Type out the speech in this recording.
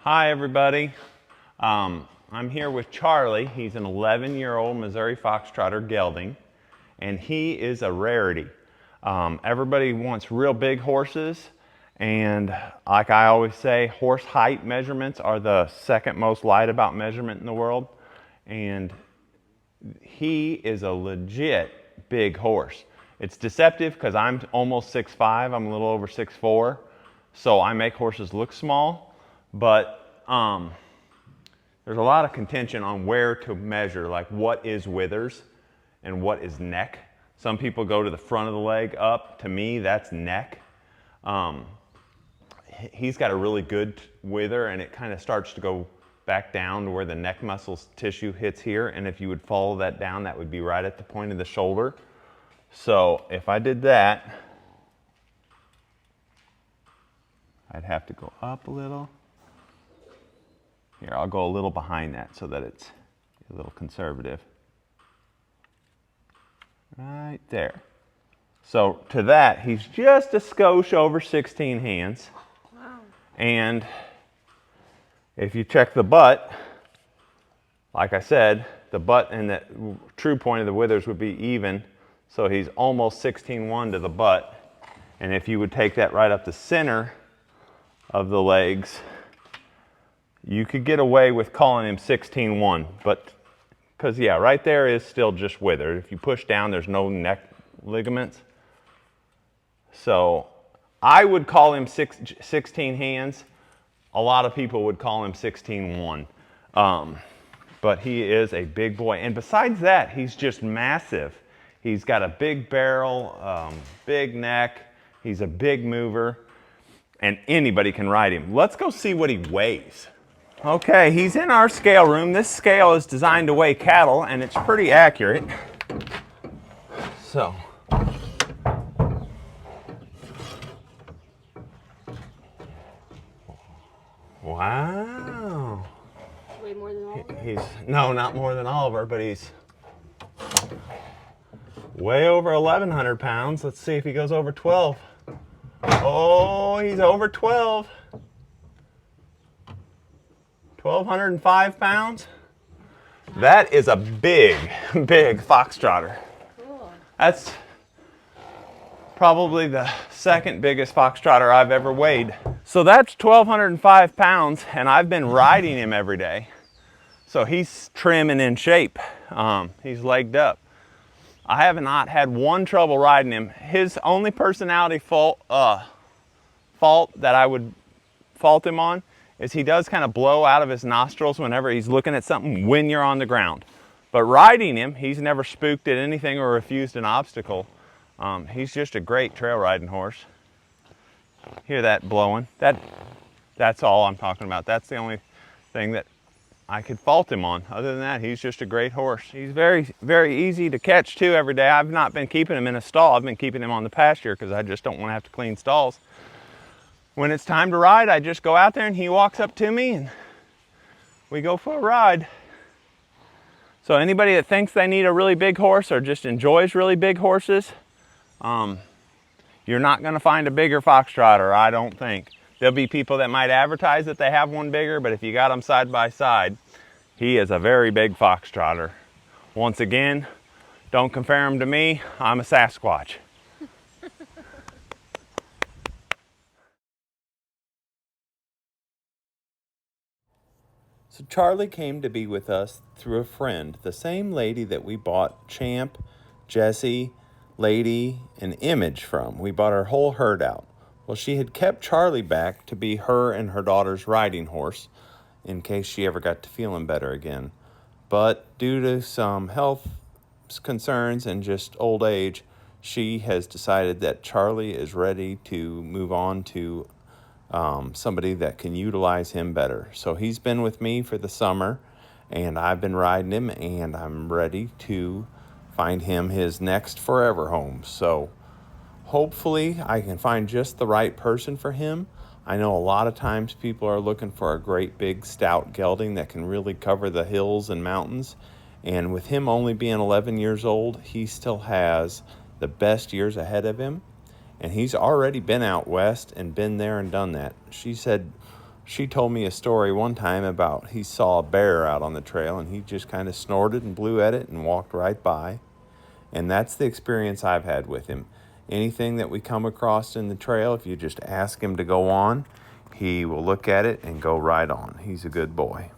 Hi everybody. I'm here with Charlie. He's an 11-year-old Missouri Fox Trotter Gelding, and he is a rarity. Everybody wants real big horses, and like I always say, horse height measurements are the second most lied about measurement in the world, and he is a legit big horse. It's deceptive because I'm almost 6'5", I'm a little over 6'4", so I make horses look small, but there's a lot of contention on where to measure, like what is withers and what is neck. Some people go to the front of the leg up. To me, that's neck. He's got a really good wither, and it kind of starts to go back down to where the neck muscles tissue hits here, and if you would follow that down, that would be right at the point of the shoulder. So if I did that, I'd have to go up a little. Here, I'll go a little behind that so that it's a little conservative. Right there. So to that, he's just a skosh over 16 hands. Wow. And if you check the butt, like I said, the butt and the true point of the withers would be even. So he's almost 16-1 to the butt. And if you would take that right up the center of the legs, you could get away with calling him 16-1, but because yeah, right there is still just withered. If you push down, there's no neck ligaments. So I would call him 16 hands. A lot of people would call him 16-1. But he is a big boy. And besides that, he's just massive. He's got a big barrel, big neck. He's a big mover, and anybody can ride him. Let's go see what he weighs. Okay, he's in our scale room. This scale is designed to weigh cattle, and it's pretty accurate. So, wow. Way more than Oliver? No, not more than Oliver, but he's way over 1,100 pounds. Let's see if he goes over 12. Oh, he's over 12. 1,205 pounds. That is a big, big fox trotter. Cool. That's probably the second biggest fox trotter I've ever weighed. So that's 1,205 pounds, and I've been riding him every day. So he's trim and in shape. He's legged up. I have not had one trouble riding him. His only personality fault that I would fault him on is he does kind of blow out of his nostrils whenever he's looking at something when you're on the ground. But riding him, he's never spooked at anything or refused an obstacle. He's just a great trail riding horse. Hear that blowing? That's all I'm talking about. That's the only thing that I could fault him on. Other than that, he's just a great horse. He's very, very easy to catch too every day. I've not been keeping him in a stall. I've been keeping him on the pasture because I just don't want to have to clean stalls. When it's time to ride, I just go out there and he walks up to me and we go for a ride. So anybody that thinks they need a really big horse or just enjoys really big horses, you're not going to find a bigger fox trotter, I don't think. There'll be people that might advertise that they have one bigger, but if you got them side by side, he is a very big fox trotter. Once again, don't compare him to me. I'm a Sasquatch. So Charlie came to be with us through a friend, the same lady that we bought Champ, Jessie, Lady, and Image from. We bought her whole herd out. Well, she had kept Charlie back to be her and her daughter's riding horse in case she ever got to feeling better again. But due to some health concerns and just old age, she has decided that Charlie is ready to move on to somebody that can utilize him better. So he's been with me for the summer, and I've been riding him, and I'm ready to find him his next forever home. So hopefully I can find just the right person for him. I know a lot of times people are looking for a great big stout gelding that can really cover the hills and mountains, and with him only being 11 years old, he still has the best years ahead of him. And he's already been out west and been there and done that. She said She told me a story one time about he saw a bear out on the trail and he just kind of snorted and blew at it and walked right by. And that's the experience I've had with him. Anything that we come across in the trail, if you just ask him to go on, he will look at it and go right on. He's a good boy.